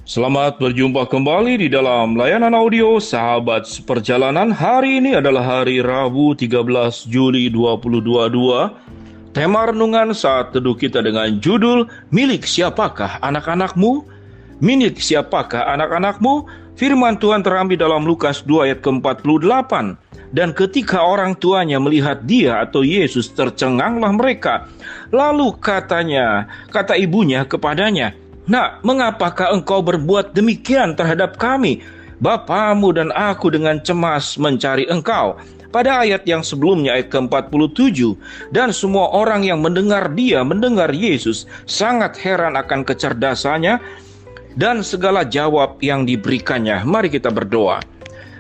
Selamat berjumpa kembali di dalam layanan audio Sahabat Seperjalanan. Hari ini adalah hari Rabu 13 Juli 2022. Tema renungan saat teduh kita dengan judul Milik siapakah anak-anakmu? Milik siapakah anak-anakmu? Firman Tuhan terambil dalam Lukas 2 ayat ke-48. Dan ketika orang tuanya melihat dia atau Yesus, tercenganglah mereka. Lalu kata ibunya kepadanya, "Nak, mengapakah engkau berbuat demikian terhadap kami? Bapamu dan aku dengan cemas mencari engkau." Pada ayat yang sebelumnya, ayat ke-47, dan semua orang yang mendengar Yesus, sangat heran akan kecerdasannya dan segala jawab yang diberikannya. Mari kita berdoa.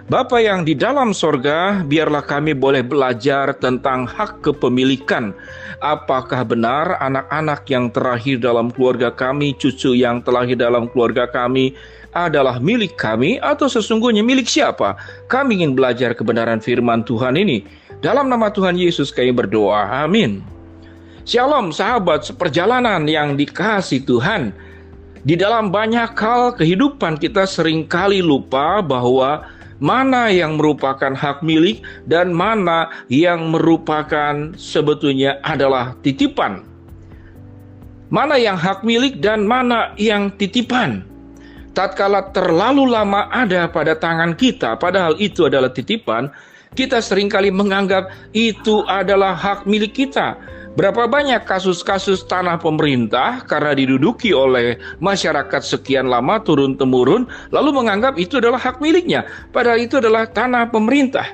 Bapa yang di dalam sorga, biarlah kami boleh belajar tentang hak kepemilikan. Apakah benar anak-anak yang terlahir dalam keluarga kami, cucu yang terlahir dalam keluarga kami adalah milik kami atau sesungguhnya milik siapa? Kami ingin belajar kebenaran firman Tuhan ini. Dalam nama Tuhan Yesus kami berdoa, amin. Shalom sahabat seperjalanan yang dikasihi Tuhan. Di dalam banyak hal kehidupan kita seringkali lupa bahwa mana yang merupakan hak milik dan mana yang merupakan sebetulnya adalah titipan. Mana yang hak milik dan mana yang titipan. Tatkala terlalu lama ada pada tangan kita, padahal itu adalah titipan, kita seringkali menganggap itu adalah hak milik kita. Berapa banyak kasus-kasus tanah pemerintah karena diduduki oleh masyarakat sekian lama turun-temurun, lalu menganggap itu adalah hak miliknya, padahal itu adalah tanah pemerintah.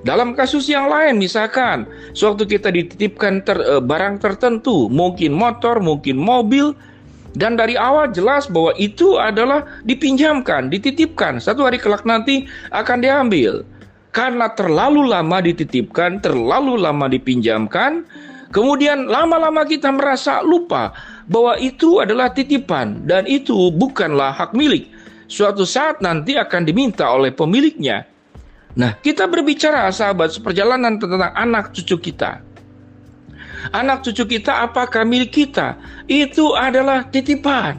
Dalam kasus yang lain, misalkan sewaktu kita dititipkan barang tertentu, mungkin motor, mungkin mobil, dan dari awal jelas bahwa itu adalah dipinjamkan, dititipkan, satu hari kelak nanti akan diambil. Karena terlalu lama dititipkan, terlalu lama dipinjamkan, kemudian lama-lama kita merasa lupa bahwa itu adalah titipan dan itu bukanlah hak milik. Suatu saat nanti akan diminta oleh pemiliknya. Nah, kita berbicara sahabat seperjalanan tentang anak cucu kita. Anak cucu kita apakah milik kita? Itu adalah titipan.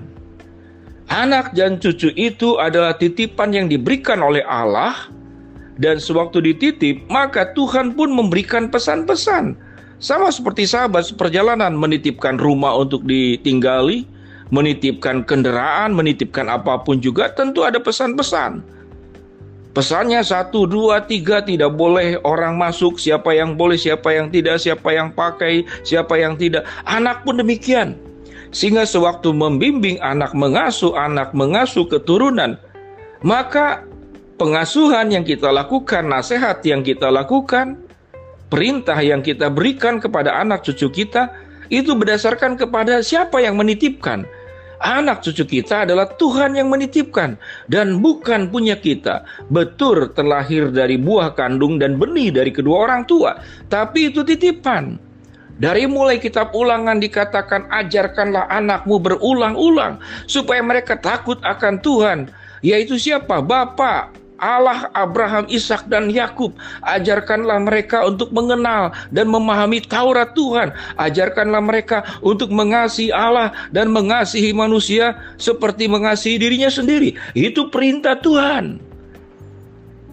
Anak dan cucu itu adalah titipan yang diberikan oleh Allah. Dan sewaktu dititip, maka Tuhan pun memberikan pesan-pesan. Sama seperti sahabat seperjalanan menitipkan rumah untuk ditinggali, menitipkan kendaraan, menitipkan apapun juga tentu ada pesan-pesan. Pesannya 1, 2, 3, tidak boleh orang masuk, siapa yang boleh, siapa yang tidak, siapa yang pakai, siapa yang tidak. Anak pun demikian. Sehingga sewaktu membimbing anak mengasuh keturunan, maka pengasuhan yang kita lakukan, nasihat yang kita lakukan, perintah yang kita berikan kepada anak cucu kita, itu berdasarkan kepada siapa yang menitipkan. Anak cucu kita adalah Tuhan yang menitipkan dan bukan punya kita. Betul terlahir dari buah kandung dan benih dari kedua orang tua, tapi itu titipan. Dari mulai kitab Ulangan dikatakan, ajarkanlah anakmu berulang-ulang supaya mereka takut akan Tuhan. Yaitu siapa? Bapa Allah Abraham, Ishak dan Yakub. Ajarkanlah mereka untuk mengenal dan memahami Taurat Tuhan. Ajarkanlah mereka untuk mengasihi Allah dan mengasihi manusia seperti mengasihi dirinya sendiri. Itu perintah Tuhan.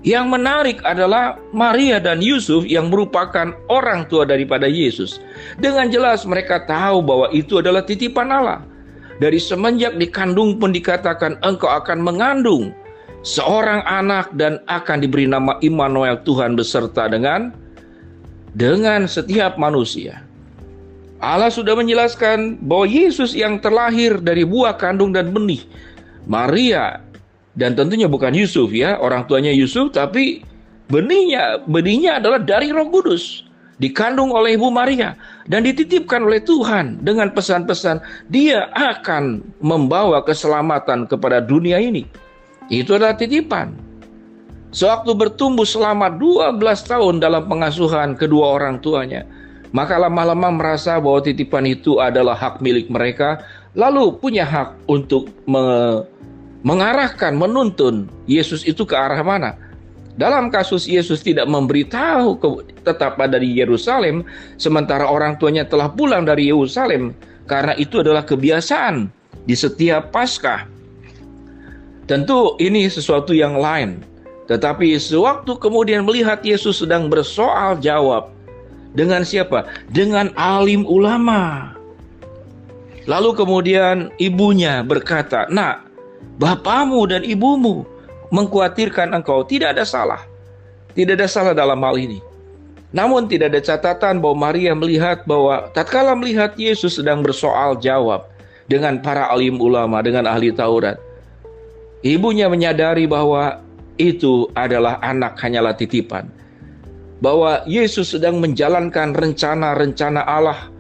Yang menarik adalah Maria dan Yusuf yang merupakan orang tua daripada Yesus. Dengan jelas mereka tahu bahwa itu adalah titipan Allah. Dari semenjak dikandung pun dikatakan engkau akan mengandung seorang anak dan akan diberi nama Immanuel, Tuhan beserta dengan setiap manusia. Allah sudah menjelaskan bahwa Yesus yang terlahir dari buah kandung dan benih Maria, dan tentunya bukan Yusuf ya, orang tuanya Yusuf, tapi benihnya adalah dari Roh Kudus, dikandung oleh Ibu Maria dan dititipkan oleh Tuhan dengan pesan-pesan dia akan membawa keselamatan kepada dunia ini. Itu adalah titipan. Sewaktu bertumbuh selama 12 tahun dalam pengasuhan kedua orang tuanya, maka lama-lama merasa bahwa titipan itu adalah hak milik mereka, lalu punya hak untuk mengarahkan, menuntun Yesus itu ke arah mana. Dalam kasus Yesus tidak memberitahu tetap ada di Yerusalem, sementara orang tuanya telah pulang dari Yerusalem, karena itu adalah kebiasaan di setiap Paskah. Tentu ini sesuatu yang lain. Tetapi sewaktu kemudian melihat Yesus sedang bersoal jawab dengan siapa? Dengan alim ulama. Lalu kemudian ibunya berkata, "Nak, bapamu dan ibumu mengkhawatirkan engkau, tidak ada salah. Tidak ada salah dalam hal ini." Namun tidak ada catatan bahwa Maria melihat bahwa tatkala melihat Yesus sedang bersoal jawab dengan para alim ulama, dengan ahli Taurat, ibunya menyadari bahwa itu adalah anak hanyalah titipan. Bahwa Yesus sedang menjalankan rencana-rencana Allah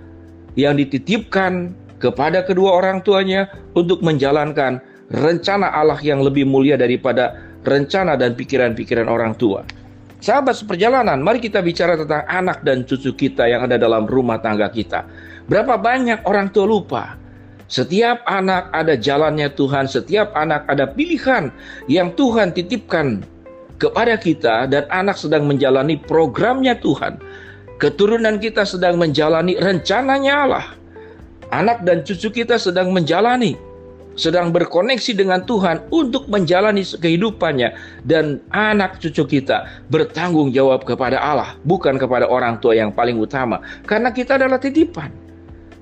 yang dititipkan kepada kedua orang tuanya untuk menjalankan rencana Allah yang lebih mulia daripada rencana dan pikiran-pikiran orang tua. Sahabat seperjalanan, mari kita bicara tentang anak dan cucu kita yang ada dalam rumah tangga kita. Berapa banyak orang tua lupa? Setiap anak ada jalannya Tuhan, setiap anak ada pilihan yang Tuhan titipkan kepada kita, dan anak sedang menjalani programnya Tuhan. Keturunan kita sedang menjalani rencananya Allah. Anak dan cucu kita sedang berkoneksi dengan Tuhan untuk menjalani kehidupannya, dan anak cucu kita bertanggung jawab kepada Allah, bukan kepada orang tua yang paling utama, karena kita adalah titipan.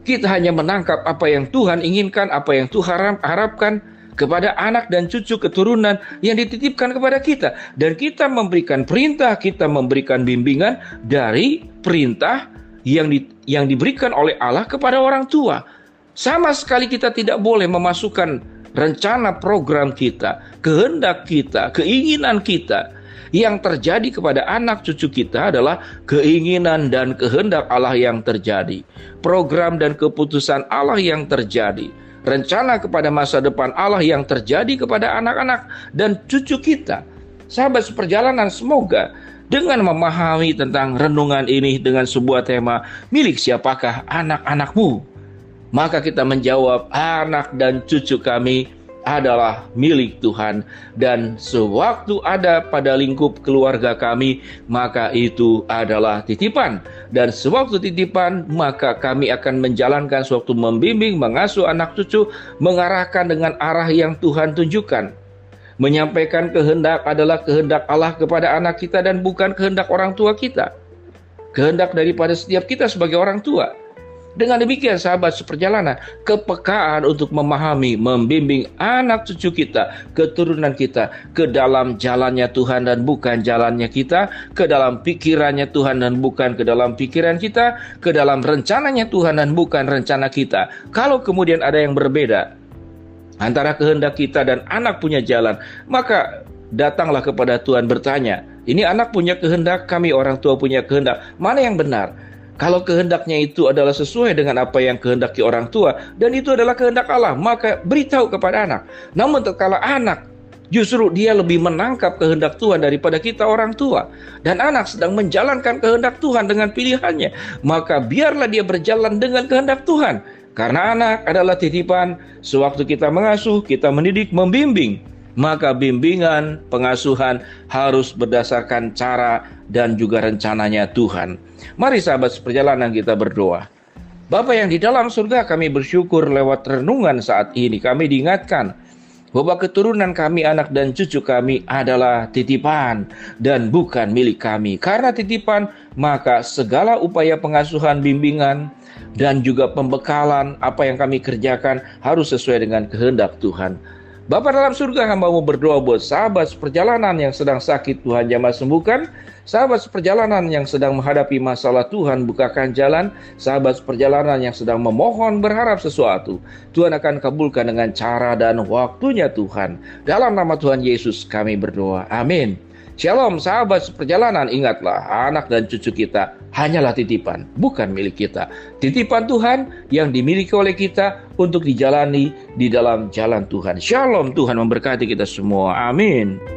Kita hanya menangkap apa yang Tuhan inginkan, apa yang Tuhan harapkan kepada anak dan cucu keturunan yang dititipkan kepada kita, dan kita memberikan perintah, kita memberikan bimbingan dari perintah yang diberikan oleh Allah kepada orang tua. Sama sekali kita tidak boleh memasukkan rencana program kita, kehendak kita, keinginan kita. Yang terjadi kepada anak cucu kita adalah keinginan dan kehendak Allah yang terjadi. Program dan keputusan Allah yang terjadi. Rencana kepada masa depan Allah yang terjadi kepada anak-anak dan cucu kita. Sahabat seperjalanan, semoga dengan memahami tentang renungan ini dengan sebuah tema, milik siapakah anak-anakmu? Maka kita menjawab, anak dan cucu kami adalah milik Tuhan, dan sewaktu ada pada lingkup keluarga kami, maka itu adalah titipan. Dan sewaktu titipan, maka kami akan menjalankan sewaktu membimbing, mengasuh anak cucu, mengarahkan dengan arah yang Tuhan tunjukkan. Menyampaikan kehendak adalah kehendak Allah kepada anak kita dan bukan kehendak orang tua kita. Kehendak daripada setiap kita sebagai orang tua. Dengan demikian sahabat seperjalanan, kepekaan untuk memahami, membimbing anak cucu kita, keturunan kita ke dalam jalannya Tuhan dan bukan jalannya kita, ke dalam pikirannya Tuhan dan bukan ke dalam pikiran kita, ke dalam rencananya Tuhan dan bukan rencana kita. Kalau kemudian ada yang berbeda antara kehendak kita dan anak punya jalan, maka datanglah kepada Tuhan bertanya, ini anak punya kehendak, kami orang tua punya kehendak, mana yang benar? Kalau kehendaknya itu adalah sesuai dengan apa yang kehendaki orang tua, dan itu adalah kehendak Allah, maka beritahu kepada anak. Namun tatkala anak justru dia lebih menangkap kehendak Tuhan daripada kita orang tua, dan anak sedang menjalankan kehendak Tuhan dengan pilihannya, maka biarlah dia berjalan dengan kehendak Tuhan. Karena anak adalah titipan, sewaktu kita mengasuh, kita mendidik, membimbing, maka bimbingan, pengasuhan harus berdasarkan cara dan juga rencananya Tuhan. Mari sahabat seperjalanan kita berdoa. Bapa yang di dalam surga, kami bersyukur lewat renungan saat ini kami diingatkan bahwa keturunan kami, anak dan cucu kami adalah titipan dan bukan milik kami. Karena titipan, maka segala upaya pengasuhan, bimbingan, dan juga pembekalan apa yang kami kerjakan harus sesuai dengan kehendak Tuhan. Bapa dalam surga, hamba-Mu berdoa buat sahabat seperjalanan yang sedang sakit, Tuhan jamah sembuhkan. Sahabat seperjalanan yang sedang menghadapi masalah, Tuhan bukakan jalan. Sahabat seperjalanan yang sedang memohon, berharap sesuatu, Tuhan akan kabulkan dengan cara dan waktunya Tuhan. Dalam nama Tuhan Yesus kami berdoa, amin. Shalom sahabat seperjalanan, ingatlah anak dan cucu kita hanyalah titipan, bukan milik kita. Titipan Tuhan yang dimiliki oleh kita untuk dijalani di dalam jalan Tuhan. Shalom, Tuhan memberkati kita semua, amin.